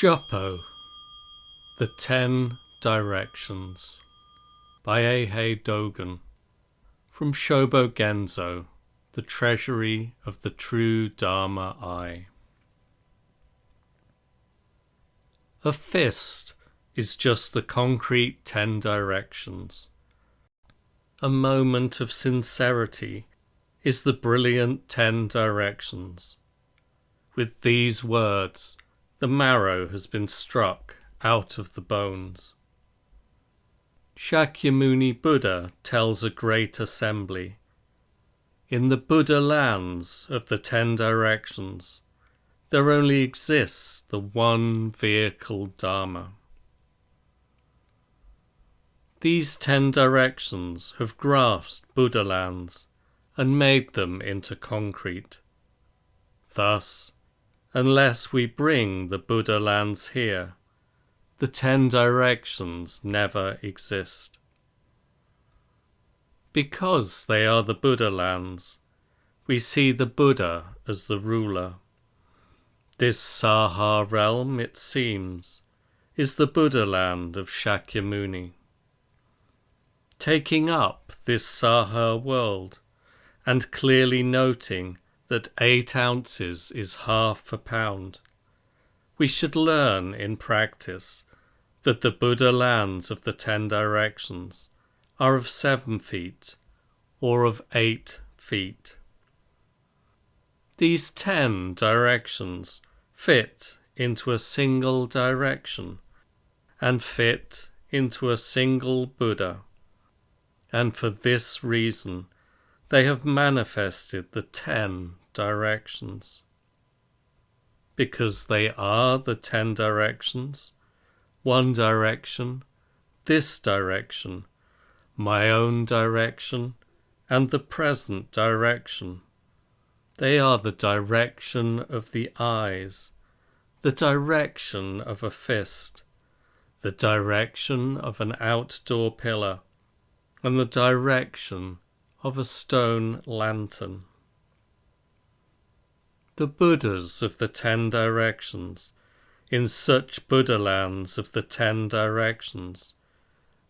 Juppo, The 10 Directions by Eihei Dogen, from Shobogenzo, The Treasury of the True Dharma Eye. A fist is just the concrete 10 directions. A moment of sincerity is the brilliant 10 directions. With these words, the marrow has been struck out of the bones. Shakyamuni Buddha tells a great assembly, in the Buddha lands of the 10 directions, there only exists the one vehicle Dharma. These 10 directions have grasped Buddha lands and made them into concrete. Thus, unless we bring the Buddha lands here, the 10 directions never exist. Because they are the Buddha lands, we see the Buddha as the ruler. This Saha realm, it seems, is the Buddha land of Shakyamuni. Taking up this Saha world, and clearly noting that 8 ounces is half a pound, we should learn in practice that the Buddha lands of the 10 directions are of 7 feet or of 8 feet. These 10 directions fit into a single direction and fit into a single Buddha, and for this reason they have manifested the 10 directions. Because they are the 10 directions, one direction, this direction, my own direction, and the present direction. They are the direction of the eyes, the direction of a fist, the direction of an outdoor pillar, and the direction of a stone lantern. The Buddhas of the 10 directions, in such Buddha lands of the 10 directions,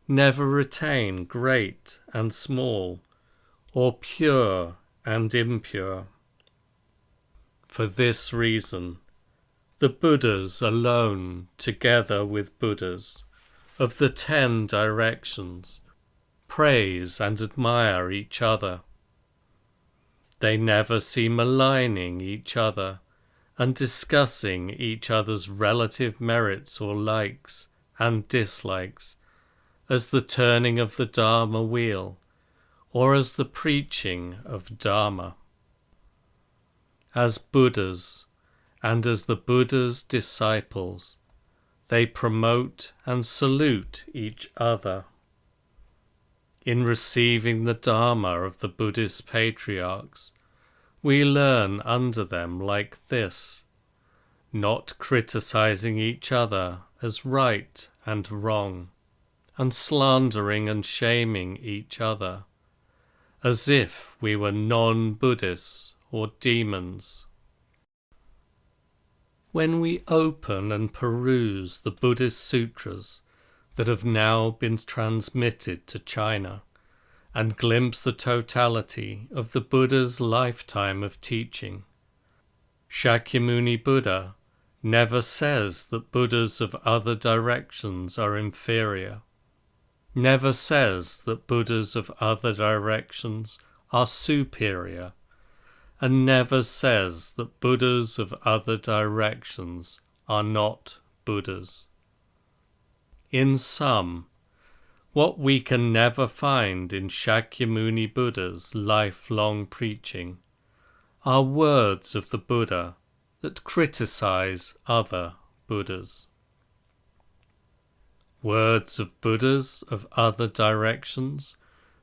never retain great and small, or pure and impure. For this reason, the Buddhas alone, together with Buddhas of the 10 directions, praise and admire each other. They never see maligning each other and discussing each other's relative merits or likes and dislikes as the turning of the Dharma wheel or as the preaching of Dharma. As Buddhas and as the Buddha's disciples, they promote and salute each other. In receiving the Dharma of the Buddhist patriarchs, we learn under them like this, not criticizing each other as right and wrong, and slandering and shaming each other, as if we were non-Buddhists or demons. When we open and peruse the Buddhist sutras that have now been transmitted to China, and glimpse the totality of the Buddha's lifetime of teaching, Shakyamuni Buddha never says that Buddhas of other directions are inferior, never says that Buddhas of other directions are superior, and never says that Buddhas of other directions are not Buddhas. In sum, what we can never find in Shakyamuni Buddha's lifelong preaching are words of the Buddha that criticize other Buddhas. Words of Buddhas of other directions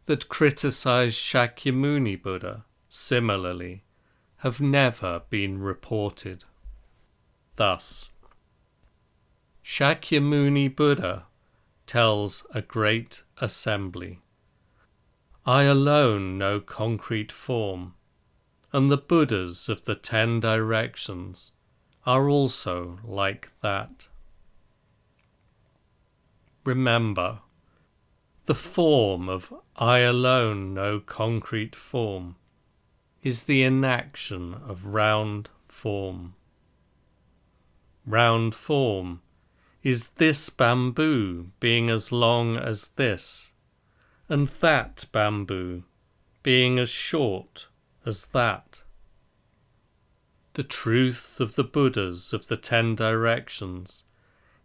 that criticize Shakyamuni Buddha, similarly, have never been reported. Thus, Shakyamuni Buddha tells a great assembly, I alone know concrete form, and the Buddhas of the 10 directions are also like that. remember, the form of I alone know concrete form is the inaction of round form. Round form is this bamboo being as long as this, and that bamboo being as short as that. The truth of the Buddhas of the 10 directions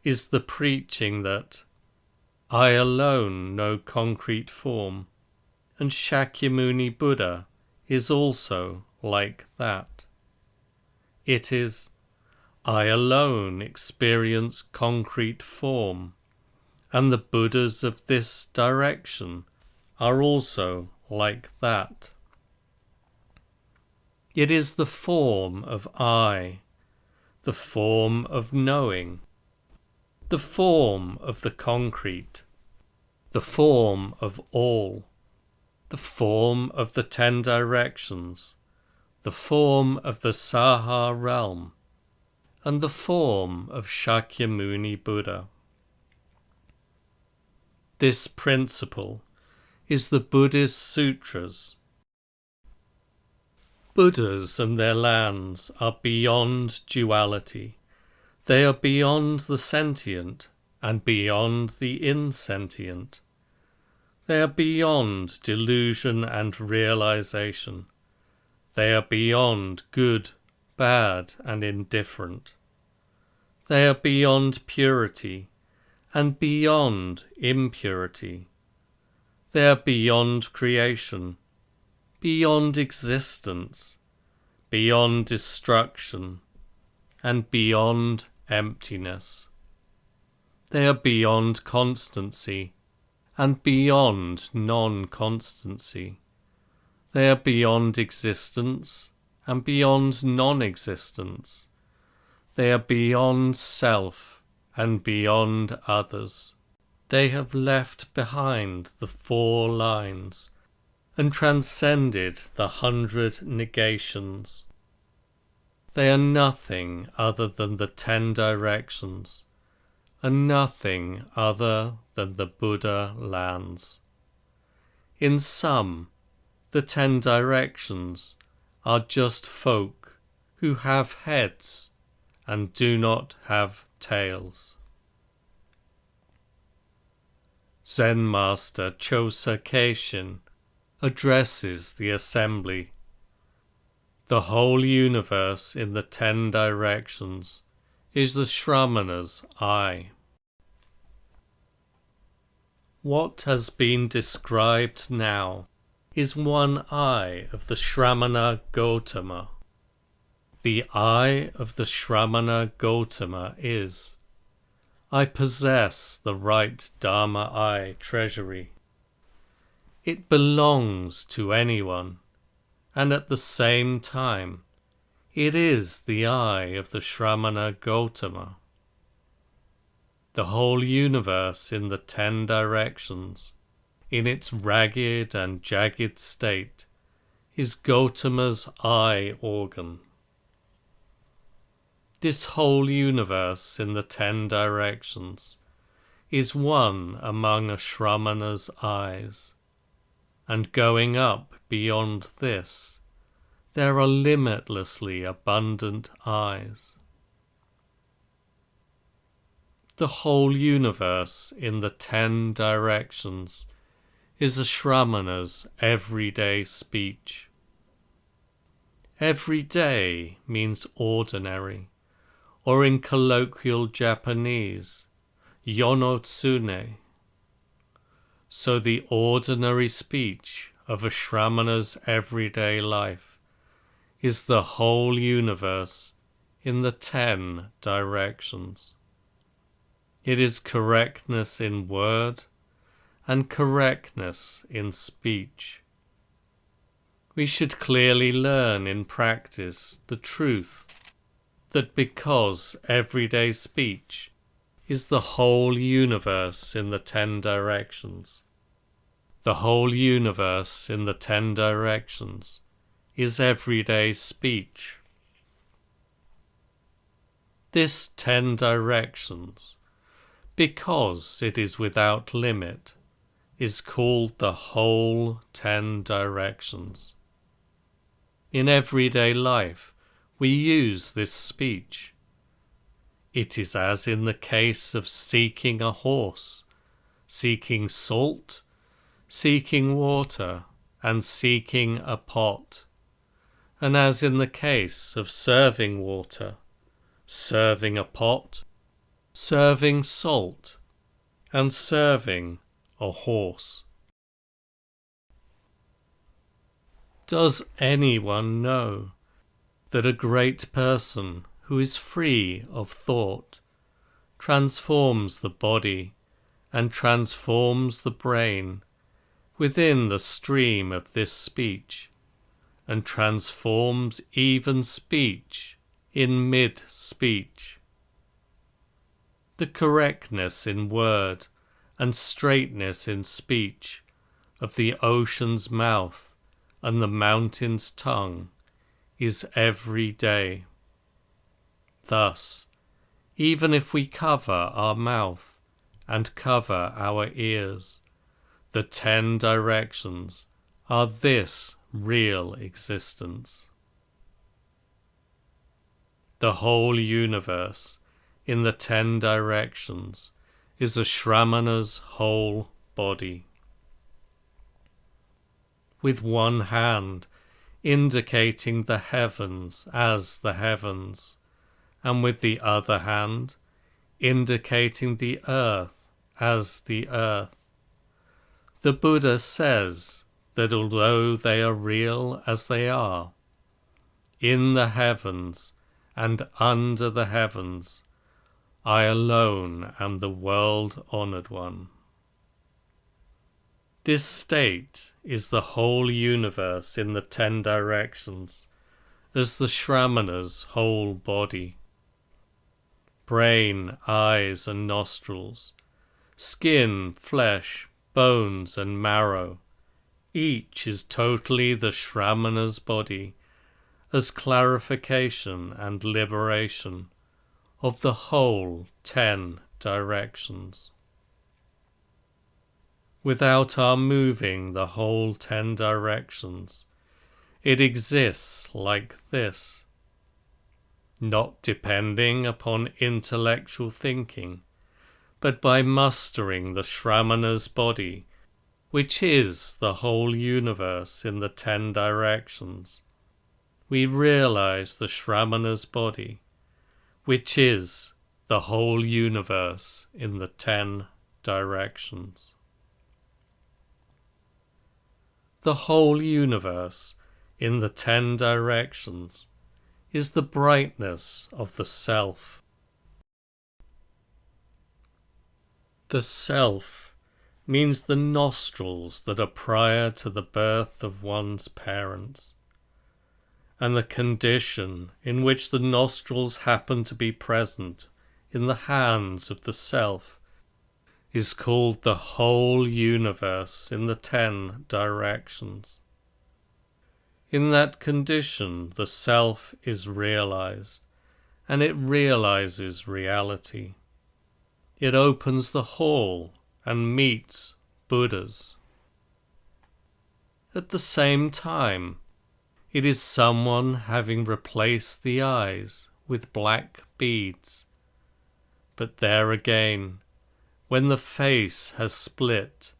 is the preaching that I alone know concrete form, and Shakyamuni Buddha is also like that. It is I alone experience concrete form, and the Buddhas of this direction are also like that. It is the form of I, the form of knowing, the form of the concrete, the form of all, the form of the 10 directions, the form of the Saha realm, and the form of Shakyamuni Buddha. This principle is the Buddhist sutras. Buddhas and their lands are beyond duality. They are beyond the sentient and beyond the insentient. They are beyond delusion and realization. They are beyond good, bad, and indifferent. They are beyond purity and beyond impurity. They are beyond creation, beyond existence, beyond destruction, and beyond emptiness. They are beyond constancy and beyond non-constancy. They are beyond existence and beyond non-existence. They are beyond self and beyond others. They have left behind the 4 lines and transcended the 100 negations. They are nothing other than the 10 directions, and nothing other than the Buddha lands. In sum, the 10 directions are just folk who have heads and do not have tails. Zen Master Chosa Keishin addresses the assembly. The whole universe in the 10 directions is the Shramana's eye. What has been described now is one eye of the Shramana Gautama. The eye of the Shramana Gautama is, I possess the right Dharma eye treasury. It belongs to anyone, and at the same time, it is the eye of the Shramana Gautama. The whole universe in the 10 directions, in its ragged and jagged state, is Gautama's eye organ. This whole universe in the 10 directions is one among a Shramana's eyes, and going up beyond this, there are limitlessly abundant eyes. The whole universe in the 10 directions is a Shramana's everyday speech. Every day means ordinary, or in colloquial Japanese, yonotsune. So the ordinary speech of a Shramana's everyday life is the whole universe in the 10 directions. It is correctness in word and correctness in speech. We should clearly learn in practice the truth that because everyday speech is the whole universe in the 10 directions, the whole universe in the 10 directions is everyday speech. This 10 directions because it is without limit, is called the whole 10 directions. In everyday life, we use this speech. It is as in the case of seeking a horse, seeking salt, seeking water, and seeking a pot, and as in the case of serving water, serving a pot, serving salt, and serving a horse. Does anyone know that a great person who is free of thought transforms the body and transforms the brain within the stream of this speech, and transforms even speech in mid-speech? The correctness in word and straightness in speech of the ocean's mouth and the mountain's tongue is every day. Thus, even if we cover our mouth and cover our ears, the 10 directions are this real existence. The whole universe in the 10 directions is a Shramana's whole body. With one hand indicating the heavens as the heavens, and with the other hand indicating the earth as the earth, the Buddha says that although they are real as they are, in the heavens and under the heavens, I alone am the world-honored one. This state is the whole universe in the 10 directions, as the Shramana's whole body. Brain, eyes and nostrils, skin, flesh, bones and marrow, each is totally the Shramana's body, as clarification and liberation of the whole 10 directions. Without our moving the whole 10 directions, it exists like this, not depending upon intellectual thinking, but by mustering the Shramana's body, which is the whole universe in the 10 directions. We realize the Shramana's body, which is the whole universe in the 10 directions. The whole universe in the 10 directions is the brightness of the Self. The Self means the nostrils that are prior to the birth of one's parents, and the condition in which the nostrils happen to be present in the hands of the Self is called the whole universe in the 10 directions. In that condition, the Self is realized, and it realizes reality. It opens the hall and meets Buddhas. At the same time, it is someone having replaced the eyes with black beads. But there again, when the face has split,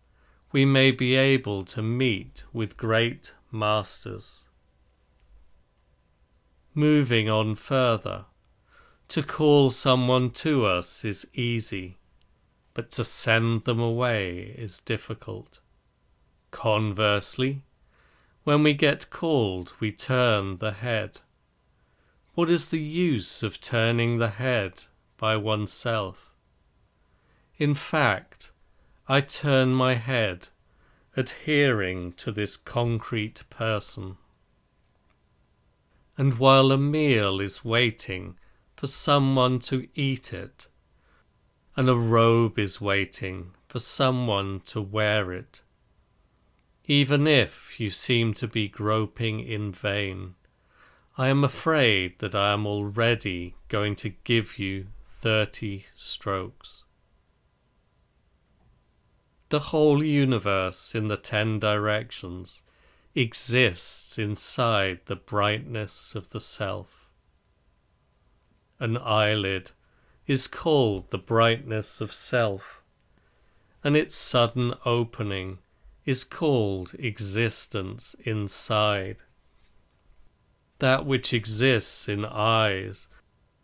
we may be able to meet with great masters. Moving on further, to call someone to us is easy, but to send them away is difficult. Conversely, when we get called, we turn the head. What is the use of turning the head by oneself? In fact, I turn my head, adhering to this concrete person. And while a meal is waiting for someone to eat it, and a robe is waiting for someone to wear it, even if you seem to be groping in vain, I am afraid that I am already going to give you 30 strokes. The whole universe in the 10 directions exists inside the brightness of the self. An eyelid is called the brightness of self, and its sudden opening is called existence inside. That which exists in eyes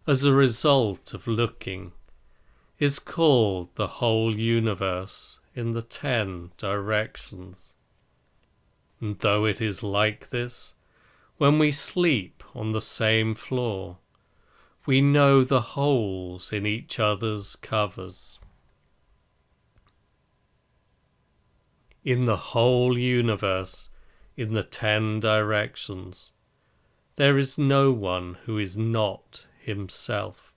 as a result of looking is called the whole universe in the 10 directions. And though it is like this, when we sleep on the same floor, we know the holes in each other's covers. In the whole universe, in the 10 directions, there is no one who is not himself.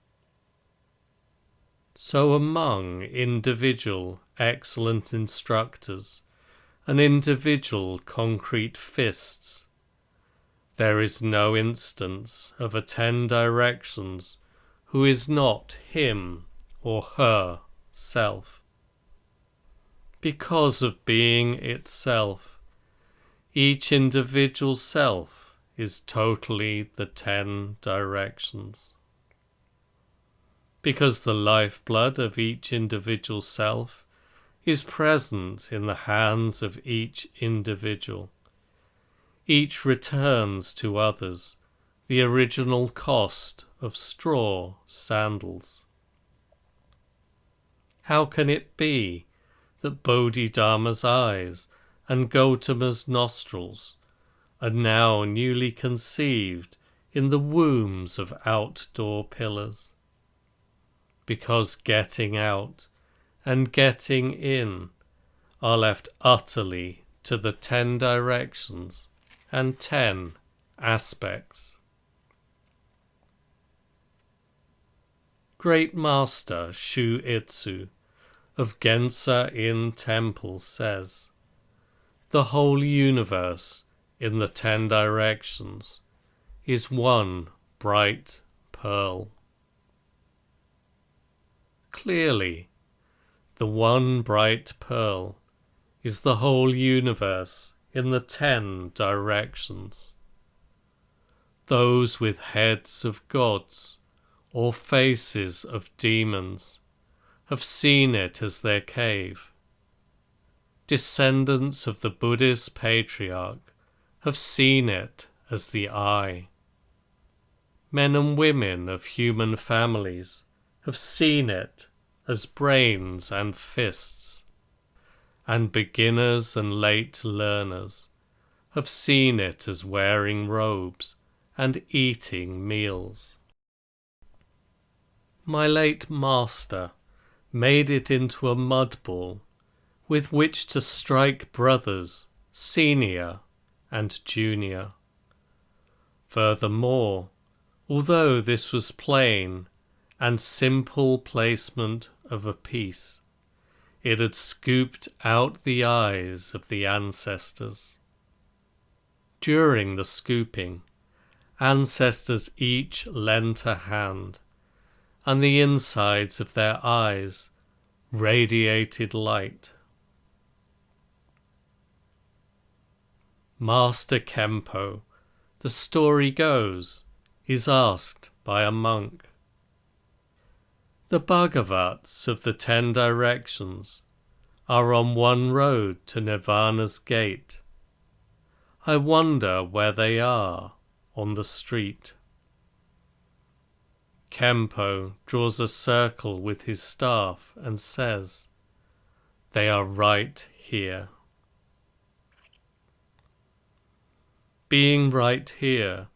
So among individual excellent instructors and individual concrete fists, there is no instance of a 10 directions who is not him or her self. Because of being itself, each individual self is totally the 10 directions. Because the lifeblood of each individual self is present in the hands of each individual, each returns to others the original cost of straw sandals. How can it be that Bodhidharma's eyes and Gautama's nostrils are now newly conceived in the wombs of outdoor pillars? Because getting out and getting in are left utterly to the 10 directions and 10 aspects. Great Master Shuitsu of Gensa-in Temple says, the whole universe in the 10 directions is one bright pearl. Clearly, the one bright pearl is the whole universe in the 10 directions. Those with heads of gods or faces of demons have seen it as their cave. Descendants of the Buddhist patriarch have seen it as the eye. Men and women of human families have seen it as brains and fists, and beginners and late learners have seen it as wearing robes and eating meals. My late master made it into a mud ball with which to strike brothers, senior and junior. Furthermore, although this was plain and simple placement of a piece, it had scooped out the eyes of the ancestors. During the scooping, ancestors each lent a hand, and the insides of their eyes radiated light. Master Kempo, the story goes, is asked by a monk. The Bhagavats of the 10 directions are on one road to Nirvana's gate. I wonder where they are on the street. Kempo draws a circle with his staff and says, they are right here. Being right here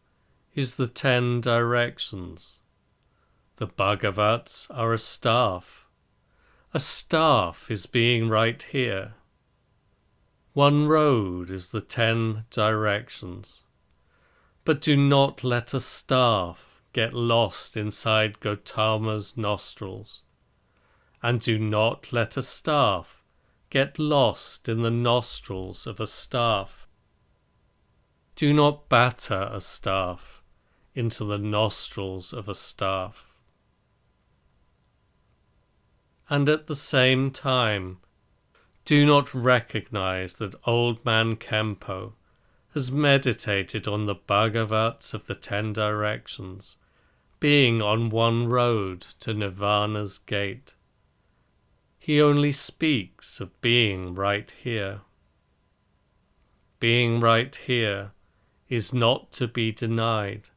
is the 10 directions. The Bhagavats are a staff. A staff is being right here. One road is the 10 directions. But do not let a staff get lost inside Gautama's nostrils. And do not let a staff get lost in the nostrils of a staff. Do not batter a staff into the nostrils of a staff. And at the same time, do not recognize that old man Kempo has meditated on the Bhagavats of the 10 directions, being on one road to Nirvana's gate. He only speaks of being right here. Being right here is not to be denied,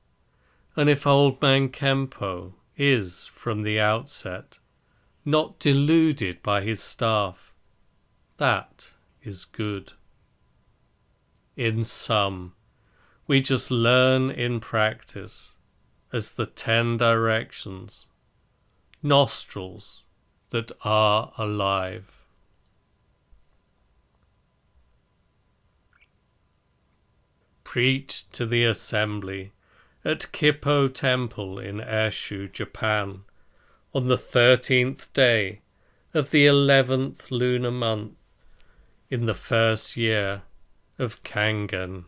and if old man Kempo is, from the outset, not deluded by his staff, that is good. In sum, we just learn in practice as the 10 directions, nostrils that are alive. Preached to the assembly at Kippo Temple in Aishu, Japan, on the 13th day of the 11th lunar month in the first year of Kangen.